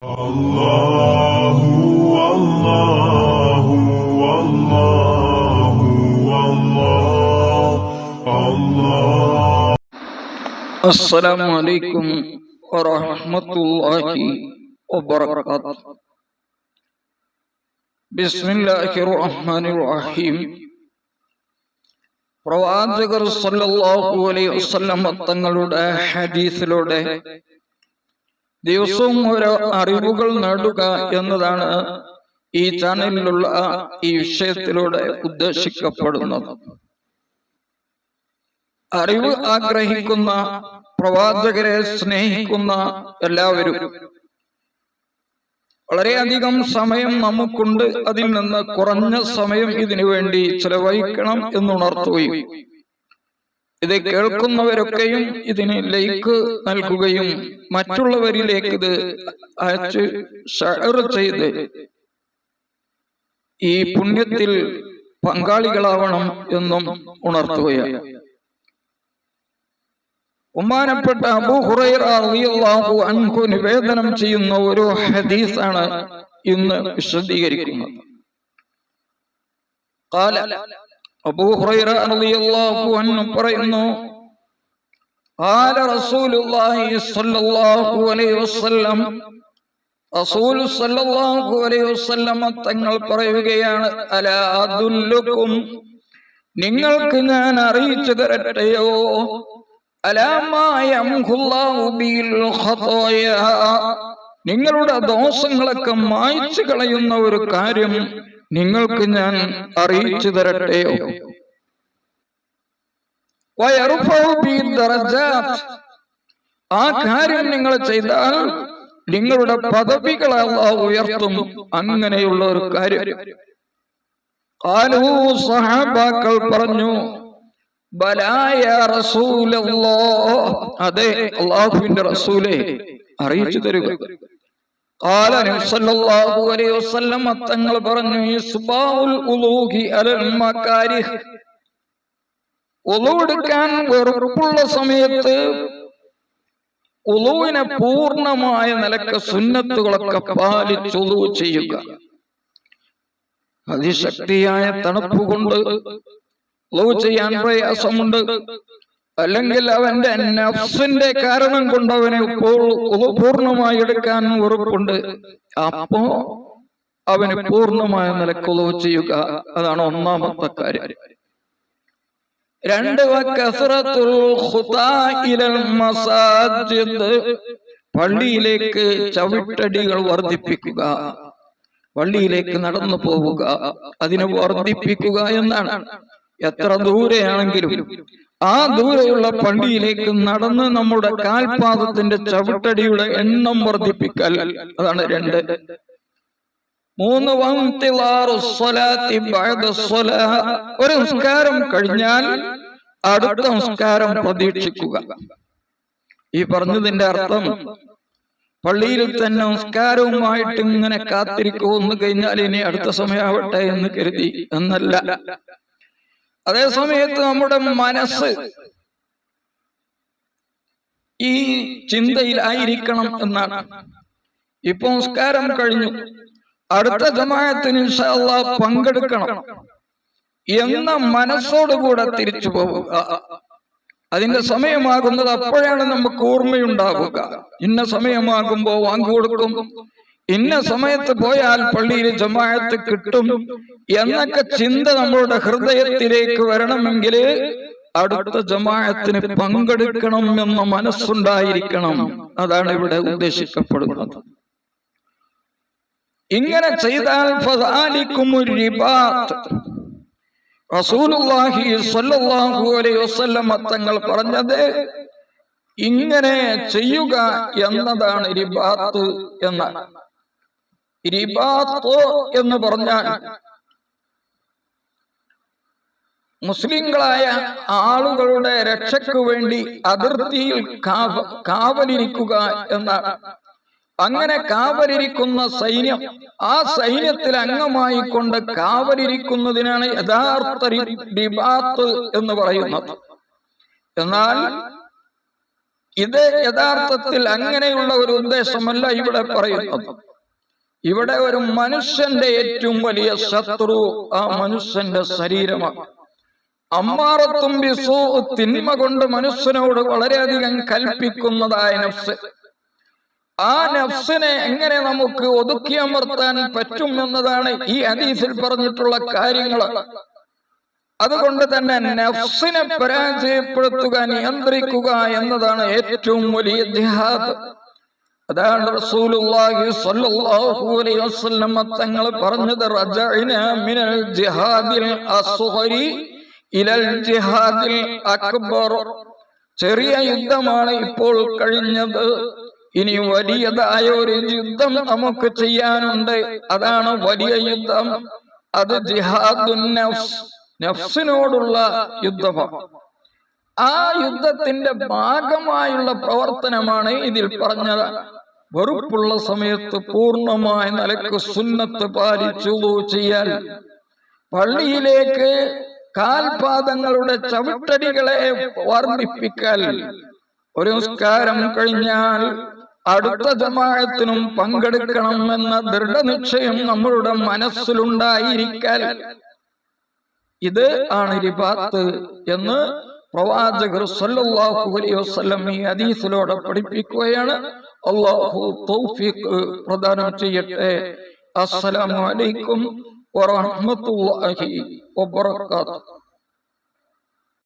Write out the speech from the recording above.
അല്ലാഹു അല്ലാഹു അല്ലാഹു അല്ലാഹു. അസ്സലാമു അലൈക്കും വറഹ്മത്തുള്ളാഹി വബറകാതുഹു. ബിസ്മില്ലാഹിർ റഹ്മാനിർ റഹീം. പ്രവാചകർ സല്ലല്ലാഹു അലൈഹി വസല്ലം തങ്ങളുടെ ഹദീസിലൂടെ ദിവസവും ഓരോ അറിവുകൾ നേടുക എന്നതാണ് ഈ ചാനലിലുള്ള ഈ വിഷയത്തിലൂടെ ഉദ്ദേശിക്കപ്പെടുന്നത്. അറിവ് ആഗ്രഹിക്കുന്ന, പ്രവാചകരെ സ്നേഹിക്കുന്ന എല്ലാവരും വളരെയധികം സമയം നമുക്കുണ്ട്, അതിൽ നിന്ന് കുറഞ്ഞ സമയം ഇതിനു വേണ്ടി ചെലവഴിക്കണം എന്നുണർത്തുകയും ഇത് കേൾക്കുന്നവരൊക്കെയും ഇതിന് ലൈക്ക് നൽകുകയും മറ്റുള്ളവരിലേക്ക് ഇത് അയച്ച് ഷെയർ ചെയ്ത് ഈ പുണ്യത്തിൽ പങ്കാളികളാവണം എന്നും ഉണർത്തുകയാണ്. ബഹുമാനപ്പെട്ട അബൂ ഹുറൈറ റളിയല്ലാഹു അൻഹു നിവേദനം ചെയ്യുന്ന ഒരു ഹദീസാണ് ഇന്ന് വിശദീകരിക്കുന്നത്. ഖാല, അബൂ ഹുറൈറ റളിയല്ലാഹു അൻഹു പറയുന്നു, ഖാല റസൂലുള്ളാഹി സ്വല്ലല്ലാഹു അലൈഹി വസല്ലം, റസൂൽ സ്വല്ലല്ലാഹു അലൈഹി വസല്ലം തങ്ങൾ പറയുകയാണ്, അലാ അദുല്ലുക്കും, നിങ്ങൾക്ക് ഞാൻ അറിയിച്ചു തരട്ടെയോ, അലാ മാ യംഹുല്ലാഹു ബിൽ ഖതായാ, നിങ്ങളുടെ ദോഷങ്ങളൊക്കെ മായ്ച്ചു കളയുന്ന ഒരു കാര്യം നിങ്ങൾക്ക് ഞാൻ അറിയിച്ചു തരട്ടെയോ. വയർഫഉ ബിദ്ദറജാത്ത്, ആ കാര്യം നിങ്ങൾ ചെയ്താൽ നിങ്ങളുടെ പദവികളെ അല്ലാഹു ഉയർത്തും. അങ്ങനെയുള്ള ഒരു കാര്യം. ഖാലൂ, സഹാബാക്കൾ പറഞ്ഞു, ബലാ യാ റസൂലല്ലാഹ്, അതെ അല്ലാഹുവിന്റെ റസൂലേ, അറിയിച്ചു തരുക. ഖാല നബി സല്ലല്ലാഹു അലൈഹി വസല്ലം തങ്ങൾ പറഞ്ഞു, ഇസ്ബാഉൽ ഉളൂഹി അലൽ മകാരിഹ്, ഉളൂ എടുക്കാൻ വെറുപ്പുള്ള സമയത്ത് ഉളൂവിനെ പൂർണ്ണമായ നിലക്ക് സുന്നത്തുകളൊക്കെ പാലിച്ച് ഉളൂ ചെയ്യുക. അതിശക്തിയായ തണുപ്പ് കൊണ്ട് ഉളൂ ചെയ്യാൻ പ്രയാസമുണ്ട്, അല്ലെങ്കിൽ അവന്റെ നഫ്സിന്റെ കാരണം കൊണ്ട് അവനെ ഇപ്പോൾ ഉളൂ പൂർണ്ണമായി എടുക്കാൻ വെറുപ്പുണ്ട്, അപ്പോ അവന് പൂർണ്ണമായ നിലക്ക് ഉളൂ ചെയ്യുക. അതാണ് ഒന്നാമത്തെ കാര്യം. രണ്ട്, വകസറത്തുൽ ഖുതാ ഇലൽ മസാജിദ്, പള്ളിയിലേക്ക് ചവിട്ടടികൾ വർദ്ധിപ്പിക്കുക, പള്ളിയിലേക്ക് നടന്നു പോവുക, അതിനെ വർദ്ധിപ്പിക്കുക എന്നാണ്. എത്ര ദൂരെയാണെങ്കിലും ആ ദൂരെയുള്ള പള്ളിയിലേക്ക് നടന്ന് നമ്മുടെ കാൽപാദത്തിന്റെ ചവിട്ടടിയുടെ എണ്ണം വർദ്ധിപ്പിക്കൽ, അതാണ് രണ്ട്. മൂന്ന്, ഒരു നിസ്കാരം കഴിഞ്ഞാൽ അടുത്ത നിസ്കാരം പ്രതീക്ഷിക്കുക. ഈ പറഞ്ഞതിന്റെ അർത്ഥം പള്ളിയിൽ തന്നെ നിസ്കാരവുമായിട്ട് ഇങ്ങനെ കാത്തിരിക്കുമെന്ന് കഴിഞ്ഞാൽ ഇനി അടുത്ത സമയമാവട്ടെ എന്ന് കരുതി എന്നല്ല. അതേ സമയത്ത് നമ്മുടെ മനസ്സ് ഈ ചിന്തയിലായിരിക്കണം എന്നാണ്. ഇപ്പൊ നിസ്കാരം കഴിഞ്ഞു, അടുത്ത ജമാഅത്തിന് ഇൻഷാ അല്ലാഹ് പങ്കെടുക്കണം എന്ന മനസ്സോടുകൂടെ തിരിച്ചു പോവുക. അതിന്റെ സമയമാകുന്നത് അപ്പോഴാണ് നമുക്ക് ഓർമ്മയുണ്ടാവുക. ഇന്ന സമയമാകുമ്പോ വാങ്ങി കൊടുക്കും, ഇന്ന സമയത്ത് പോയാൽ പള്ളിയിൽ ജമാഅത്ത് കിട്ടും എന്നൊക്കെ ചിന്ത നമ്മളുടെ ഹൃദയത്തിലേക്ക് വരണമെങ്കിൽ അടുത്ത ജമാഅത്തിന് പങ്കെടുക്കണം എന്ന മനസ്സുണ്ടായിരിക്കണം. അതാണ് ഇവിടെ ഉദ്ദേശിക്കപ്പെടുന്നത്. ഇങ്ങനെ ചെയ്താൽ റസൂലുള്ളാഹി സ്വല്ലല്ലാഹു അലൈഹി വസല്ലം തങ്ങൾ പറഞ്ഞത് ഇങ്ങനെ ചെയ്യുക എന്നതാണ് റിബാത്ത് എന്നാണ്. റിബാത്ത് എന്ന് പറഞ്ഞാൽ മുസ്ലിങ്ങളായ ആളുകളുടെ രക്ഷയ്ക്ക് വേണ്ടി അതിർത്തിയിൽ കാവലിരിക്കുക എന്നാണ്. അങ്ങനെ കാവലിരിക്കുന്ന സൈന്യം, ആ സൈന്യത്തിൽ അംഗമായി കൊണ്ട് കാവലിരിക്കുന്നതിനാണ് യഥാർത്ഥ റിബാത്ത് എന്ന് പറയുന്നത്. എന്നാൽ ഇത് യഥാർത്ഥത്തിൽ അങ്ങനെയുള്ള ഒരു ഉദ്ദേശമല്ല ഇവിടെ പറയുന്നത്. ഇവിടെ ഒരു മനുഷ്യന്റെ ഏറ്റവും വലിയ ശത്രു ആ മനുഷ്യന്റെ ശരീരമാണ്. അമ്മാറത്തും ബിസൂ, തിന്മ കൊണ്ട് മനുഷ്യനോട് വളരെയധികം കൽപ്പിക്കുന്നതായ നഫ്സ്. ആ നഫ്സിനെ എങ്ങനെ നമുക്ക് ഒതുക്കി അമർത്താൻ പറ്റും എന്നതാണ് ഈ ഹദീസിൽ പറഞ്ഞിട്ടുള്ള കാര്യങ്ങൾ. അതുകൊണ്ട് തന്നെ നഫ്സിനെ പരാജയപ്പെടുത്തുക, നിയന്ത്രിക്കുക എന്നതാണ് ഏറ്റവും വലിയ ജിഹാദ്. അതാണ് റസൂലുള്ളാഹി സ്വല്ലല്ലാഹു അലൈഹി വസല്ലം തങ്ങൾ പറഞ്ഞത്, റജഅനാ മിനൽ ജിഹാദിൽ അസ്ഗരി ഇലൽ ജിഹാദിൽ അക്ബർ. ചെറിയ യുദ്ധമാണ് ഇപ്പോൾ കഴിഞ്ഞത്, ഇനി വലിയതായ ഒരു യുദ്ധം നമുക്ക് ചെയ്യാനുണ്ട്. അതാണ് വലിയ യുദ്ധം. അത് ജിഹാദുൻ നഫ്സ്, നഫ്സിനോടുള്ള യുദ്ധമാണ്. ആ യുദ്ധത്തിന്റെ ഭാഗമായുള്ള പ്രവർത്തനമാണ് ഇതിൽ പറഞ്ഞത്. വെറുപ്പുള്ള സമയത്ത് പൂർണ്ണമായ നിലക്ക് സുന്നത്ത് പാലിച്ചു ചെയ്യാൻ, പള്ളിയിലേക്ക് കാൽപാദങ്ങളുടെ ചവിട്ടടികളെ വർദ്ധിപ്പിക്കൽ, ഒരു നിസ്കാരം കഴിഞ്ഞാൽ അടുത്ത ജമാഅത്തിനും പങ്കെടുക്കണമെന്ന ദൃഢനിശ്ചയം നമ്മളുടെ മനസ്സിലുണ്ടായിരിക്കൽ, ഇത് ആണ് റിബാത്ത് എന്ന് പ്രവാചകർ സല്ലല്ലാഹു അലൈഹി വസല്ലം ഈ ഹദീസിലൂടെ പഠിപ്പിക്കുകയാണ്. അല്ലാഹു തൗഫീഖ് പ്രദാനം ചെയ്യട്ടെ. അസ്സലാമു അലൈക്കും വറഹ്മത്തുള്ളാഹി വബറകാതുഹു.